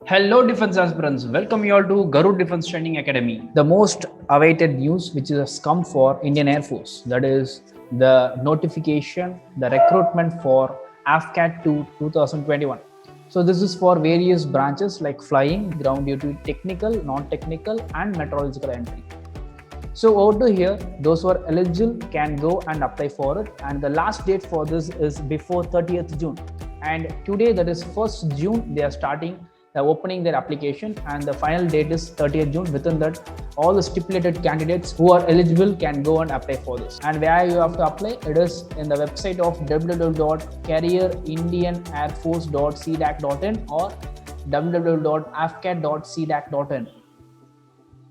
Hello, defense aspirants. Welcome you all to Garud Defense Training Academy. The most awaited news which has come for Indian Air Force, that is the notification, the recruitment for AFCAT 2 2021. So this is for various branches like flying, ground duty, technical, non-technical, and meteorological entry. So over to here, those who are eligible can go and apply for it, and the last date for this is before 30th June. And today, that is 1st June, they are starting opening their application, and the final date is 30th June. Within that, all the stipulated candidates who are eligible can go and apply for this. And where you have to apply, it is in the website of www.careerindianairforce.cdac.in or www.afcat.cdac.in.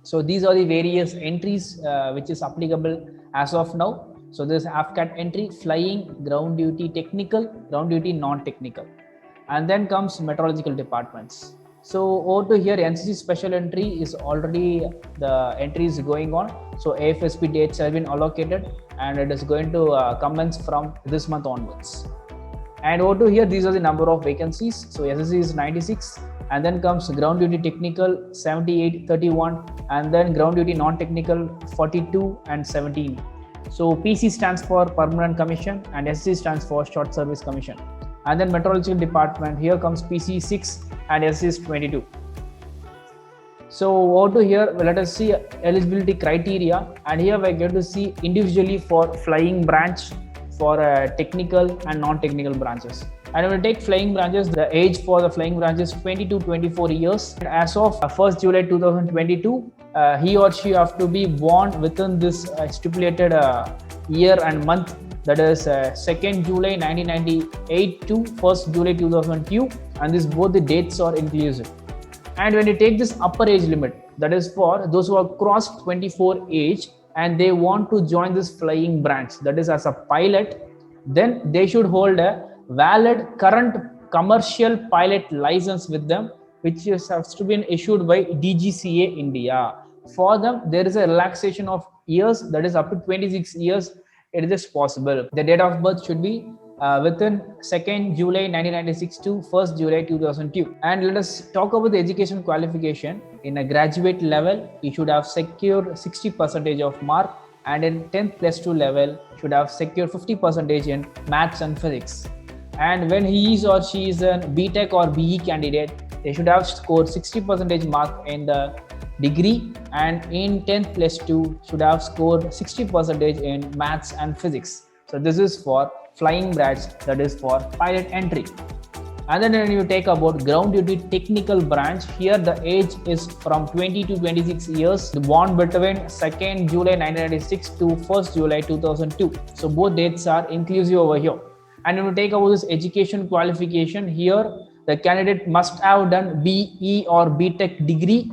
So these are the various entries which is applicable as of now. So this AFCAT entry: flying, ground duty, technical, ground duty, non-technical. And then comes meteorological departments. So over to here, NCC special entry is already, the entry is going on. So AFSP dates have been allocated and it is going to commence from this month onwards. And over to here, these are the number of vacancies. So SSC is 96, and then comes ground duty technical 78, 31, and then ground duty non-technical 42 and 17. So PC stands for Permanent Commission and SSC stands for Short Service Commission. And then meteorological department, here comes PC 6 and SSC is 22. So over to here, let us see eligibility criteria, and here we are going to see individually for flying branch, for technical and non-technical branches. And when we take flying branches, the age for the flying branch is 20 to 24 years. And as of 1st July 2022, he or she have to be born within this stipulated year and month, that is 2nd July 1998 to 1st July 2002, and this both the dates are inclusive. And when you take this upper age limit, that is for those who have crossed 24 age and they want to join this flying branch, that is as a pilot, then they should hold a valid current commercial pilot license with them, which has to be issued by DGCA India. For them, there is a relaxation of years, that is up to 26 years. It is possible. The date of birth should be within 2nd July 1996 to 1st July 2002. And let us talk about the education qualification. In a graduate level, you should have secured 60% of mark, and in 10th plus 2 level, should have secured 50% in maths and physics. And when he is or she is a BTech or BE candidate, they should have scored 60% mark in the degree, and in 10th plus 2 should have scored 60% in maths and physics. So this is for flying branch, that is for pilot entry. And then when you take about ground duty technical branch, here the age is from 20 to 26 years, born between 2nd July 1996 to 1st July 2002. So both dates are inclusive over here. And when you take about this education qualification, here the candidate must have done BE or BTech degree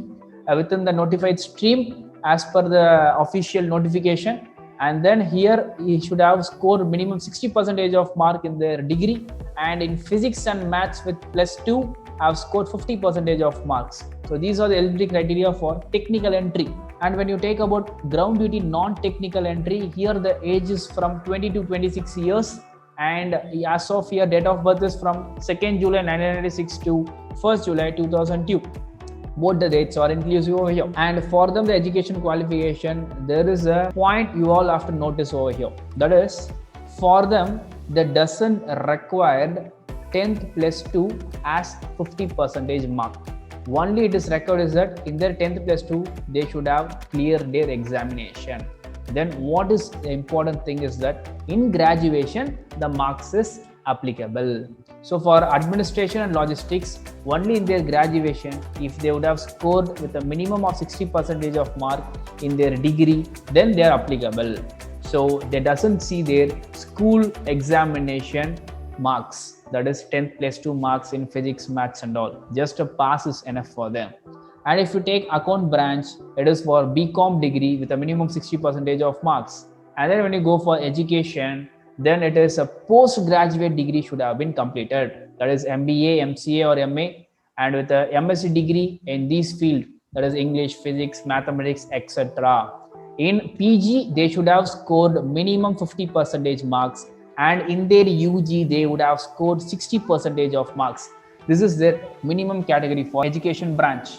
within the notified stream as per the official notification. And then here he should have scored minimum 60% of mark in their degree, and in physics and maths with plus 2 have scored 50% of marks. So these are the eligibility criteria for technical entry. And when you take about ground duty non-technical entry, here the age is from 20 to 26 years, and as of here date of birth is from 2nd July 1996 to 1st July 2002. Both the dates are inclusive over here. And for them, the education qualification, there is a point you all have to notice over here. That is, for them, that doesn't require 10th plus 2 as 50% mark. Only it is required is that in their 10th plus 2, they should have cleared their examination. Then what is the important thing is that in graduation, the marks is applicable. So for administration and logistics, only in their graduation, if they would have scored with a minimum of 60% of mark in their degree, then they are applicable. So they doesn't see their school examination marks, that is 10th plus 2 marks in physics, maths and all. Just a pass is enough for them. And if you take account branch, it is for BCom degree with a minimum 60% of marks. And then when you go for education, then it is a postgraduate degree should have been completed, that is MBA, MCA or MA, and with a MSc degree in this field, that is English, physics, mathematics, etc. In PG, they should have scored minimum 50% marks, and in their UG, they would have scored 60% of marks. This is their minimum category for education branch.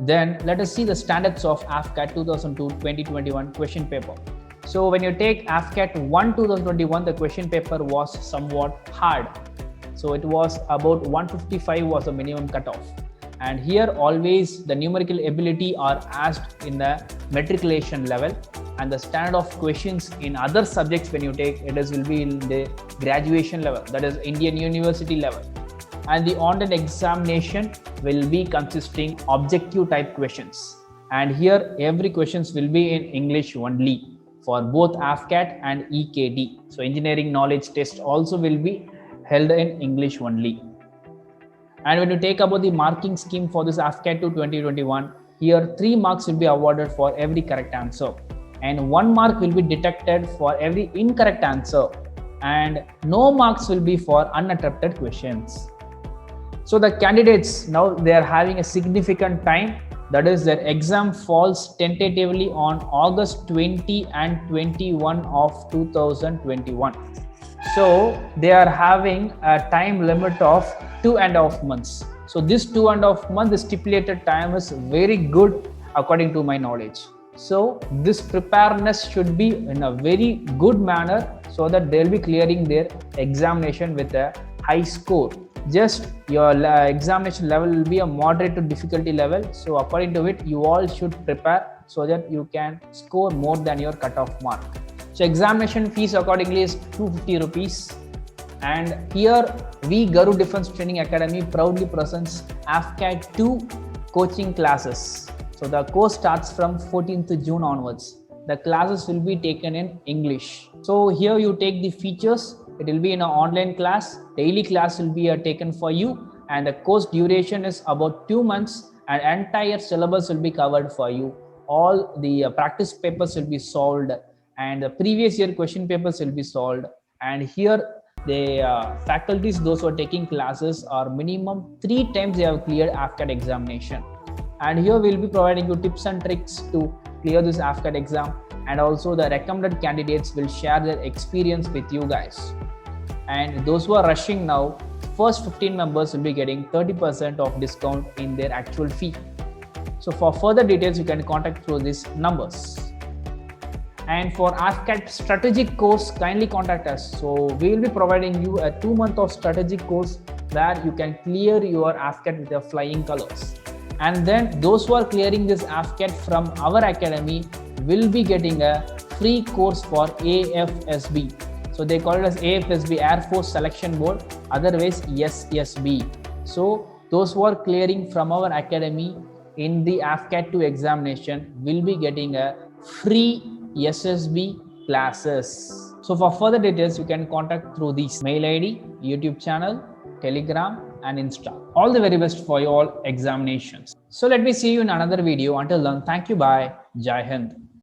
Then let us see the standards of AFCAT 2002-2021 question paper. So when you take AFCAT 1 2021, the question paper was somewhat hard. So it was about 155 was the minimum cutoff. And here always the numerical ability are asked in the matriculation level, and the standard of questions in other subjects when you take it will be in the graduation level, that is Indian University level. And the online examination will be consisting objective type questions, and here every questions will be in English only for both AFCAT and EKD. So engineering knowledge test also will be held in English only. And when you take about the marking scheme for this AFCAT 2 2021, here 3 marks will be awarded for every correct answer, and 1 mark will be deducted for every incorrect answer, and no marks will be for unattempted questions. So the candidates now they are having a significant time, that is their exam falls tentatively on August 20 and 21 of 2021. So they are having a time limit of 2.5 months. So this 2.5 months, the stipulated time is very good according to my knowledge. So this preparedness should be in a very good manner so that they'll be clearing their examination with a high score. Just your examination level will be a moderate to difficulty level. So according to it, you all should prepare so that you can score more than your cutoff mark. So examination fees accordingly is 250 rupees. And here we Garu Defense Training Academy proudly presents AFCAT 2 coaching classes. So the course starts from 14th June onwards. The classes will be taken in English. So here you take the features. It will be in an online class. Daily class will be taken for you, and the course duration is about 2 months, and entire syllabus will be covered for you. All the practice papers will be solved, and the previous year question papers will be solved. And here the faculties, those who are taking classes, are minimum 3 times they have cleared AFCAT examination. And here we will be providing you tips and tricks to clear this AFCAT exam, and also the recommended candidates will share their experience with you guys. And those who are rushing now, first 15 members will be getting 30% of discount in their actual fee. So for further details, you can contact through these numbers. And for AFCAT strategic course, kindly contact us. So we will be providing you a 2 month of strategic course where you can clear your AFCAT with your flying colors. And then those who are clearing this AFCAT from our academy will be getting a free course for AFSB. So they call it as AFSB, Air Force Selection Board, otherwise SSB. So those who are clearing from our academy in the AFCAT 2 examination will be getting a free SSB classes. So for further details, you can contact through these mail ID, YouTube channel, Telegram and Insta. All the very best for your examinations. So let me see you in another video. Until then, thank you. Bye. Jai Hind.